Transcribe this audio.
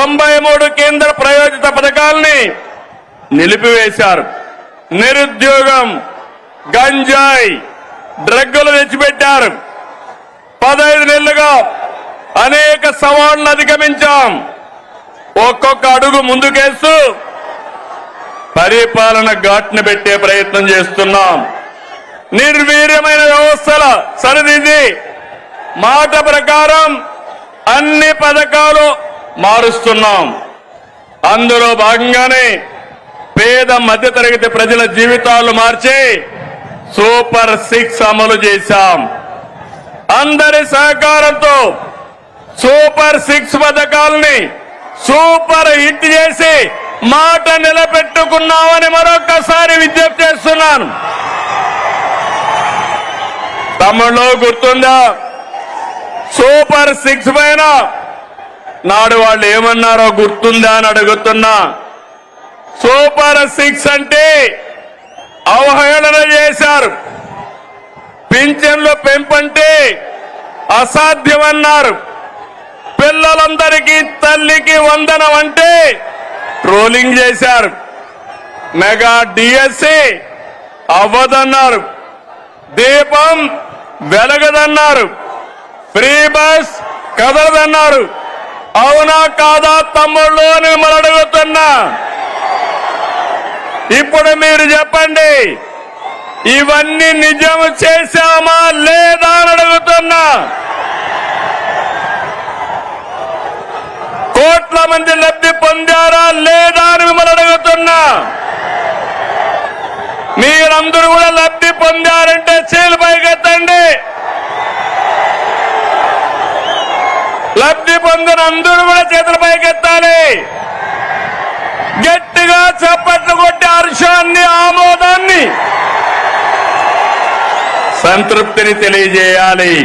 93 కేంద్ర ప్రాయోజిత పథకాల్ని నిలిపివేశారు. నిరుద్యోగం, గంజాయి, డ్రగ్గులు తెచ్చిపెట్టారు. 15 నెలలుగా అనేక సవాళ్లను అధిగమించాం. ఒక్కొక్క అడుగు ముందుకేస్తూ పరిపాలన ఘాట్ని పెట్టే ప్రయత్నం చేస్తున్నాం. నిర్వీర్యమైన వ్యవస్థల సరిదిద్ది మాట ప్రకారం అన్ని పథకాలు మారుస్తున్నాం. అందులో భాగంగానే పేద మధ్యతరగతి ప్రజల జీవితాలు మార్చి సూపర్ 6 అమలు చేశాం. అందరి సహకారంతో సూపర్ 6 పథకాలని సూపర్ హిట్ చేసి మాట నిలబెట్టుకున్నామని మరొకసారి విజ్ఞప్తి చేస్తున్నాను. తమిళలో గుర్తుందా? సూపర్ 6 పైన నాడు వాళ్ళు ఏమన్నారో గుర్తుందా అని అడుగుతున్నా. సూపర్ 6 అంటే అవహేళన చేశారు. పింఛన్లు పెంపంటే అసాధ్యమన్నారు. పిల్లలందరికీ తల్లికి వందనం అంటే ట్రోలింగ్ చేశారు. మెగా డిఎస్సి అవ్వదన్నారు. దీపం వెలగదన్నారు. Free bus కదలదన్నారు. అవునా కాదా తమ్ముళ్ళు అని మిమ్మల్ని అడుగుతున్నా. ఇప్పుడు మీరు చెప్పండి, ఇవన్నీ నిజం చేశామా లేదా అని అడుగుతున్నా. కోట్ల మంది లబ్ధి పొందారా లేదా అని మిమ్మల్ని అడుగుతున్నా. మీరందరూ కూడా లబ్ధి పొందారంటే చేతులు పైకెత్తండి. లబ్ధి పొందిన అందరూ కూడా చేతుల పైకెత్తాలి. గట్టిగా చప్పట్లు కొట్టి హర్షాన్ని, ఆమోదాన్ని, సంతృప్తిని తెలియజేయాలి.